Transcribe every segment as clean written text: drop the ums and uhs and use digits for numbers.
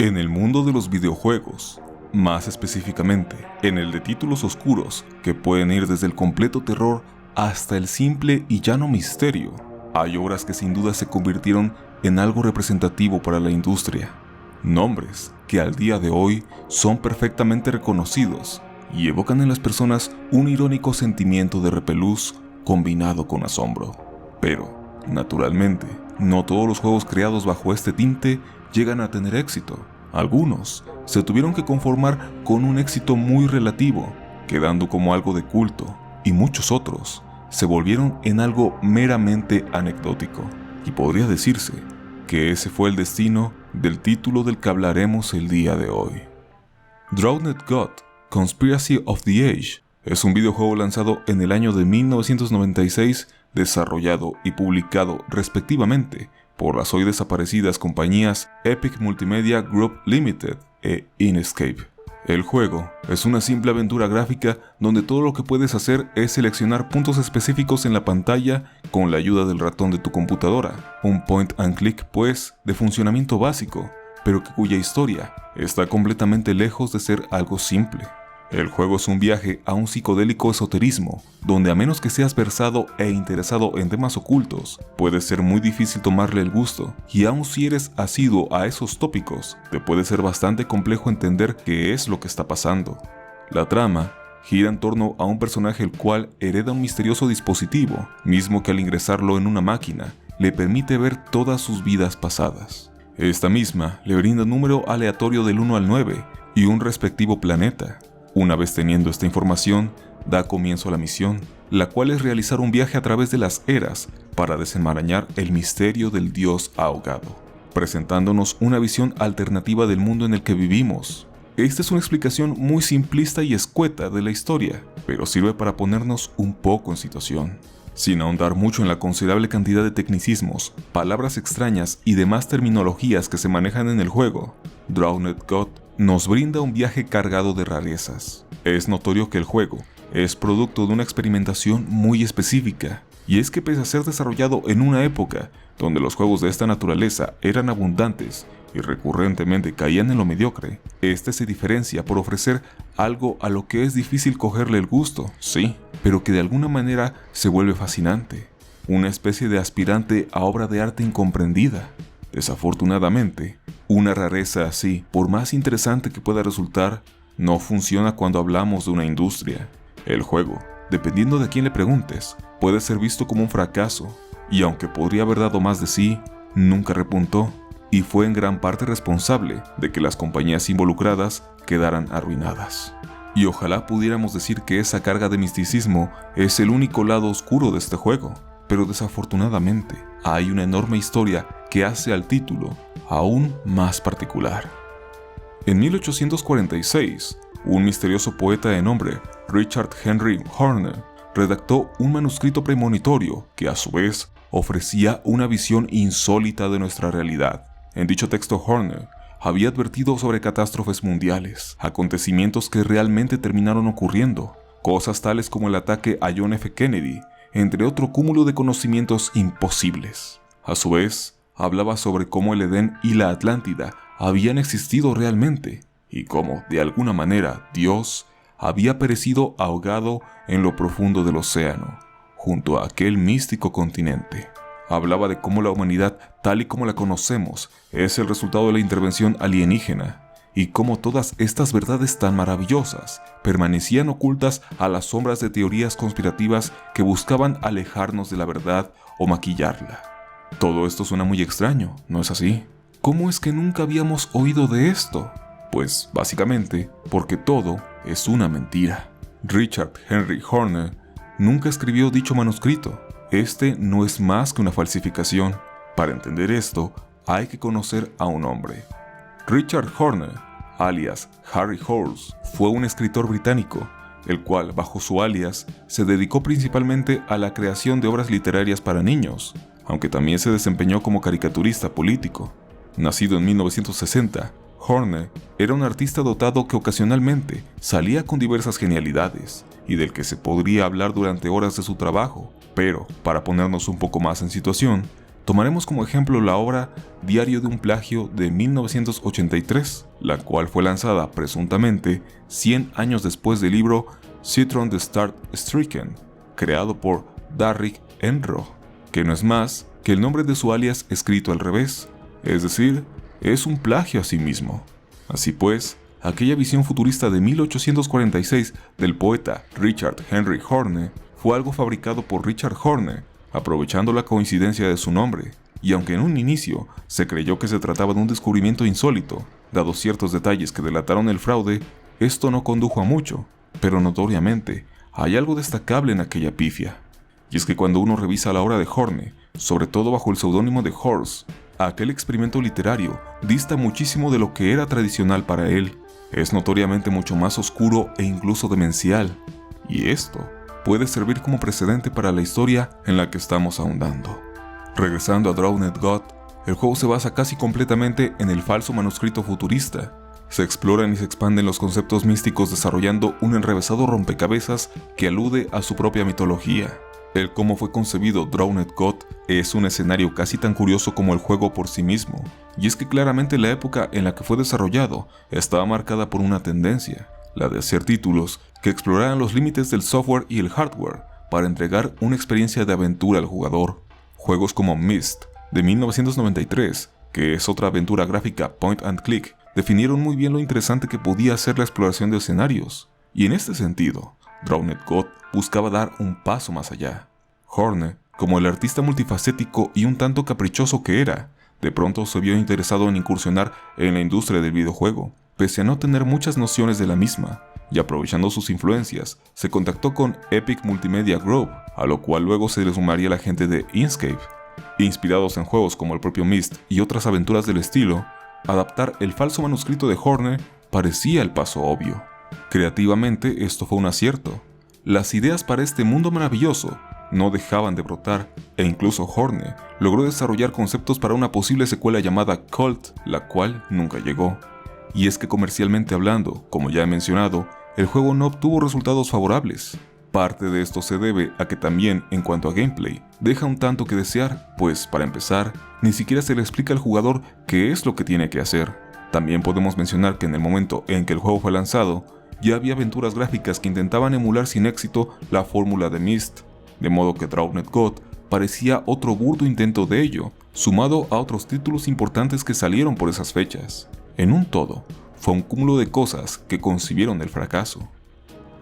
En el mundo de los videojuegos, más específicamente en el de títulos oscuros que pueden ir desde el completo terror hasta el simple y llano misterio, hay obras que sin duda se convirtieron en algo representativo para la industria. Nombres que al día de hoy son perfectamente reconocidos y evocan en las personas un irónico sentimiento de repelús combinado con asombro. Pero, naturalmente, no todos los juegos creados bajo este tinte llegan a tener éxito. Algunos se tuvieron que conformar con un éxito muy relativo, quedando como algo de culto, y muchos otros se volvieron en algo meramente anecdótico. Y podría decirse que ese fue el destino del título del que hablaremos el día de hoy. Drowned God: Conspiracy of the Age es un videojuego lanzado en el año de 1996, desarrollado y publicado respectivamente por las hoy desaparecidas compañías Epic Multimedia Group Limited e Inkscape. El juego es una simple aventura gráfica donde todo lo que puedes hacer es seleccionar puntos específicos en la pantalla con la ayuda del ratón de tu computadora, un point and click pues de funcionamiento básico, pero cuya historia está completamente lejos de ser algo simple. El juego es un viaje a un psicodélico esoterismo, donde a menos que seas versado e interesado en temas ocultos, puede ser muy difícil tomarle el gusto, y aun si eres asiduo a esos tópicos, te puede ser bastante complejo entender qué es lo que está pasando. La trama gira en torno a un personaje el cual hereda un misterioso dispositivo, mismo que al ingresarlo en una máquina, le permite ver todas sus vidas pasadas. Esta misma le brinda un número aleatorio del 1 al 9 y un respectivo planeta. Una vez teniendo esta información, da comienzo a la misión, la cual es realizar un viaje a través de las eras para desenmarañar el misterio del dios ahogado, presentándonos una visión alternativa del mundo en el que vivimos. Esta es una explicación muy simplista y escueta de la historia, pero sirve para ponernos un poco en situación. Sin ahondar mucho en la considerable cantidad de tecnicismos, palabras extrañas y demás terminologías que se manejan en el juego, Drowned God nos brinda un viaje cargado de rarezas. Es notorio que el juego es producto de una experimentación muy específica, y es que pese a ser desarrollado en una época donde los juegos de esta naturaleza eran abundantes y recurrentemente caían en lo mediocre, este se diferencia por ofrecer algo a lo que es difícil cogerle el gusto, sí, pero que de alguna manera se vuelve fascinante, una especie de aspirante a obra de arte incomprendida. Desafortunadamente, una rareza así, por más interesante que pueda resultar, no funciona cuando hablamos de una industria. El juego, dependiendo de a quién le preguntes, puede ser visto como un fracaso, y aunque podría haber dado más de sí, nunca repuntó, y fue en gran parte responsable de que las compañías involucradas quedaran arruinadas. Y ojalá pudiéramos decir que esa carga de misticismo es el único lado oscuro de este juego, pero desafortunadamente hay una enorme historia que hace al título aún más particular. En 1846, un misterioso poeta de nombre Richard Henry Horner redactó un manuscrito premonitorio que a su vez ofrecía una visión insólita de nuestra realidad. En dicho texto, Horner había advertido sobre catástrofes mundiales, acontecimientos que realmente terminaron ocurriendo, cosas tales como el ataque a John F. Kennedy, entre otro cúmulo de conocimientos imposibles. A su vez, hablaba sobre cómo el Edén y la Atlántida habían existido realmente, y cómo, de alguna manera, Dios había perecido ahogado en lo profundo del océano, junto a aquel místico continente. Hablaba de cómo la humanidad, tal y como la conocemos, es el resultado de la intervención alienígena, y cómo todas estas verdades tan maravillosas permanecían ocultas a las sombras de teorías conspirativas que buscaban alejarnos de la verdad o maquillarla. Todo esto suena muy extraño, ¿no es así? ¿Cómo es que nunca habíamos oído de esto? Pues básicamente porque todo es una mentira. Richard Henry Horner nunca escribió dicho manuscrito. Este no es más que una falsificación. Para entender esto, hay que conocer a un hombre. Richard Horner, alias Harry Horse, fue un escritor británico, el cual, bajo su alias, se dedicó principalmente a la creación de obras literarias para niños, aunque también se desempeñó como caricaturista político. Nacido en 1960, Horner era un artista dotado que ocasionalmente salía con diversas genialidades, y del que se podría hablar durante horas de su trabajo, pero, para ponernos un poco más en situación, Tomaremos como ejemplo la obra Diario de un plagio de 1983, la cual fue lanzada presuntamente 100 años después del libro Citron the Star Stricken, creado por Darrick Enro, que no es más que el nombre de su alias escrito al revés, es decir, es un plagio a sí mismo. Así pues, aquella visión futurista de 1846 del poeta Richard Henry Horne fue algo fabricado por Richard Horne, aprovechando la coincidencia de su nombre, y aunque en un inicio se creyó que se trataba de un descubrimiento insólito, dados ciertos detalles que delataron el fraude, esto no condujo a mucho, pero notoriamente hay algo destacable en aquella pifia. Y es que cuando uno revisa la obra de Horne, sobre todo bajo el seudónimo de Horse, aquel experimento literario dista muchísimo de lo que era tradicional para él. Es notoriamente mucho más oscuro e incluso demencial, y esto puede servir como precedente para la historia en la que estamos ahondando. Regresando a Drowned God, el juego se basa casi completamente en el falso manuscrito futurista. Se exploran y se expanden los conceptos místicos desarrollando un enrevesado rompecabezas que alude a su propia mitología. El cómo fue concebido Drowned God es un escenario casi tan curioso como el juego por sí mismo, y es que claramente la época en la que fue desarrollado estaba marcada por una tendencia, la de hacer títulos que exploraran los límites del software y el hardware para entregar una experiencia de aventura al jugador. Juegos como Myst, de 1993, que es otra aventura gráfica point and click, definieron muy bien lo interesante que podía ser la exploración de escenarios, y en este sentido, Drowned God buscaba dar un paso más allá. Horne, como el artista multifacético y un tanto caprichoso que era, de pronto se vio interesado en incursionar en la industria del videojuego, pese a no tener muchas nociones de la misma, y aprovechando sus influencias, se contactó con Epic Multimedia Group, a lo cual luego se le sumaría la gente de Inkscape. Inspirados en juegos como el propio Myst y otras aventuras del estilo, adaptar el falso manuscrito de Horne parecía el paso obvio. Creativamente esto fue un acierto. Las ideas para este mundo maravilloso no dejaban de brotar, e incluso Horne logró desarrollar conceptos para una posible secuela llamada Cult, la cual nunca llegó. Y es que comercialmente hablando, como ya he mencionado, el juego no obtuvo resultados favorables. Parte de esto se debe a que también, en cuanto a gameplay, deja un tanto que desear, pues, para empezar, ni siquiera se le explica al jugador qué es lo que tiene que hacer. También podemos mencionar que en el momento en que el juego fue lanzado, ya había aventuras gráficas que intentaban emular sin éxito la fórmula de Myst, de modo que Drowned God parecía otro burdo intento de ello, sumado a otros títulos importantes que salieron por esas fechas. En un todo, fue un cúmulo de cosas que concibieron el fracaso.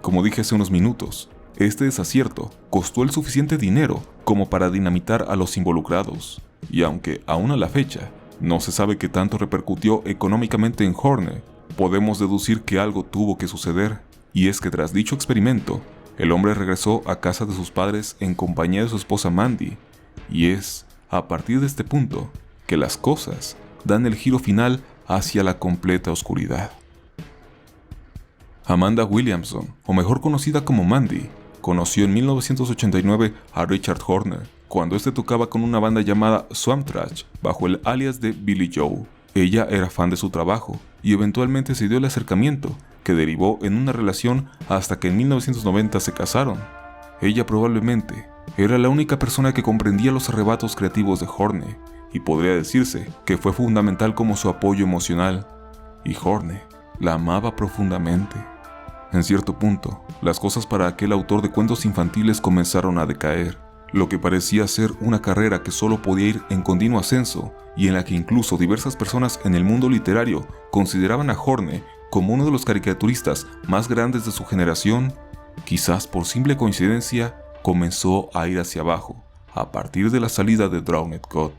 Como dije hace unos minutos, este desacierto costó el suficiente dinero como para dinamitar a los involucrados, y aunque aún a la fecha no se sabe qué tanto repercutió económicamente en Horne, podemos deducir que algo tuvo que suceder, y es que tras dicho experimento, el hombre regresó a casa de sus padres en compañía de su esposa Mandy, y es a partir de este punto que las cosas dan el giro final hacia la completa oscuridad. Amanda Williamson, o mejor conocida como Mandy, conoció en 1989 a Richard Horne, cuando este tocaba con una banda llamada Swamp Trash bajo el alias de Billy Joe. Ella era fan de su trabajo y eventualmente se dio el acercamiento, que derivó en una relación hasta que en 1990 se casaron. Ella probablemente era la única persona que comprendía los arrebatos creativos de Horne, y podría decirse que fue fundamental como su apoyo emocional, y Horne la amaba profundamente. En cierto punto, las cosas para aquel autor de cuentos infantiles comenzaron a decaer. Lo que parecía ser una carrera que solo podía ir en continuo ascenso, y en la que incluso diversas personas en el mundo literario consideraban a Horne como uno de los caricaturistas más grandes de su generación, quizás por simple coincidencia, comenzó a ir hacia abajo, a partir de la salida de Drowned God.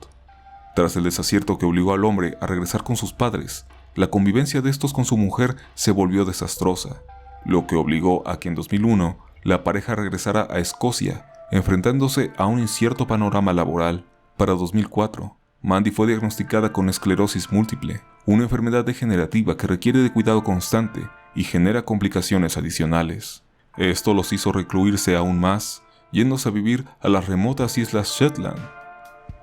Tras el desacierto que obligó al hombre a regresar con sus padres, la convivencia de estos con su mujer se volvió desastrosa, lo que obligó a que en 2001 la pareja regresara a Escocia, enfrentándose a un incierto panorama laboral. Para 2004, Mandy fue diagnosticada con esclerosis múltiple, una enfermedad degenerativa que requiere de cuidado constante y genera complicaciones adicionales. Esto los hizo recluirse aún más, yéndose a vivir a las remotas islas Shetland.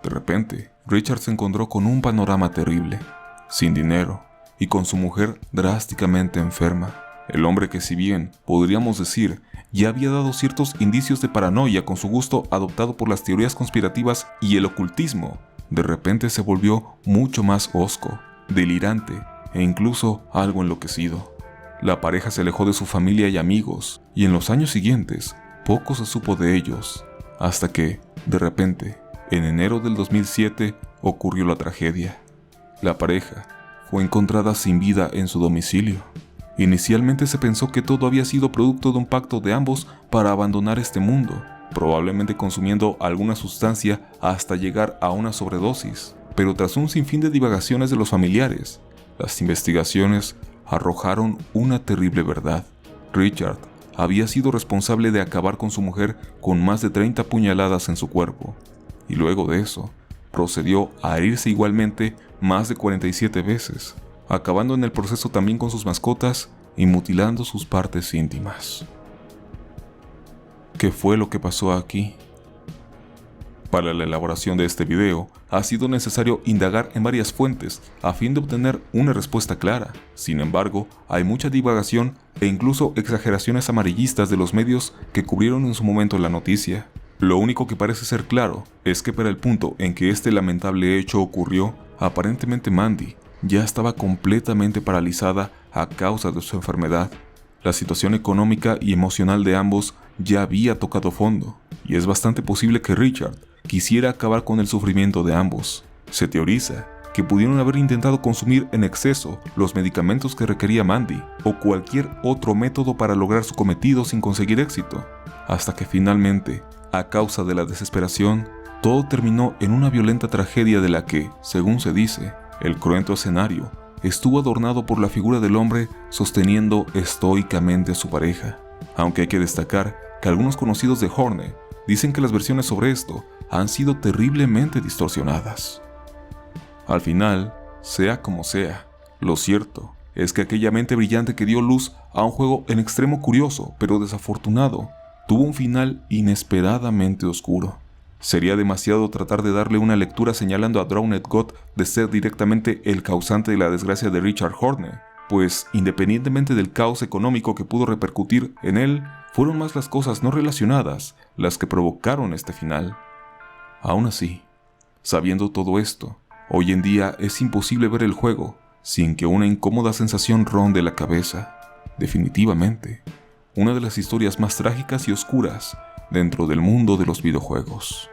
De repente, Richard se encontró con un panorama terrible, sin dinero y con su mujer drásticamente enferma. El hombre que, si bien podríamos decir ya había dado ciertos indicios de paranoia con su gusto adoptado por las teorías conspirativas y el ocultismo, de repente se volvió mucho más hosco, delirante e incluso algo enloquecido. La pareja se alejó de su familia y amigos, y en los años siguientes poco se supo de ellos, hasta que, de repente, en enero del 2007 ocurrió la tragedia. La pareja fue encontrada sin vida en su domicilio. Inicialmente se pensó que todo había sido producto de un pacto de ambos para abandonar este mundo, probablemente consumiendo alguna sustancia hasta llegar a una sobredosis. Pero tras un sinfín de divagaciones de los familiares, las investigaciones arrojaron una terrible verdad. Richard había sido responsable de acabar con su mujer con más de 30 puñaladas en su cuerpo, y luego de eso, procedió a herirse igualmente más de 47 veces, acabando en el proceso también con sus mascotas y mutilando sus partes íntimas. ¿Qué fue lo que pasó aquí? Para la elaboración de este video, ha sido necesario indagar en varias fuentes a fin de obtener una respuesta clara. Sin embargo, hay mucha divagación e incluso exageraciones amarillistas de los medios que cubrieron en su momento la noticia. Lo único que parece ser claro es que para el punto en que este lamentable hecho ocurrió, aparentemente Mandy ya estaba completamente paralizada a causa de su enfermedad. La situación económica y emocional de ambos ya había tocado fondo, y es bastante posible que Richard quisiera acabar con el sufrimiento de ambos. Se teoriza que pudieron haber intentado consumir en exceso los medicamentos que requería Mandy, o cualquier otro método para lograr su cometido sin conseguir éxito, hasta que finalmente, a causa de la desesperación, todo terminó en una violenta tragedia de la que, según se dice, el cruento escenario estuvo adornado por la figura del hombre sosteniendo estoicamente a su pareja, aunque hay que destacar que algunos conocidos de Horne dicen que las versiones sobre esto han sido terriblemente distorsionadas. Al final, sea como sea, lo cierto es que aquella mente brillante que dio luz a un juego en extremo curioso pero desafortunado, tuvo un final inesperadamente oscuro. Sería demasiado tratar de darle una lectura señalando a Drowned God de ser directamente el causante de la desgracia de Richard Horne, pues independientemente del caos económico que pudo repercutir en él, fueron más las cosas no relacionadas las que provocaron este final. Aún así, sabiendo todo esto, hoy en día es imposible ver el juego sin que una incómoda sensación ronde la cabeza. Definitivamente, una de las historias más trágicas y oscuras dentro del mundo de los videojuegos.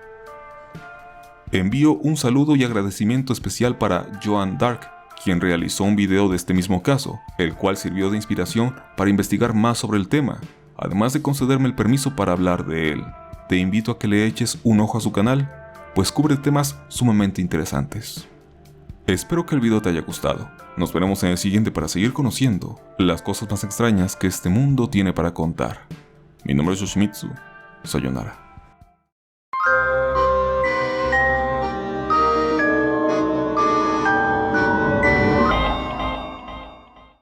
Envío un saludo y agradecimiento especial para Joan Dark, quien realizó un video de este mismo caso, el cual sirvió de inspiración para investigar más sobre el tema, además de concederme el permiso para hablar de él. Te invito a que le eches un ojo a su canal, pues cubre temas sumamente interesantes. Espero que el video te haya gustado. Nos veremos en el siguiente para seguir conociendo las cosas más extrañas que este mundo tiene para contar. Mi nombre es Yoshimitsu. Sayonara.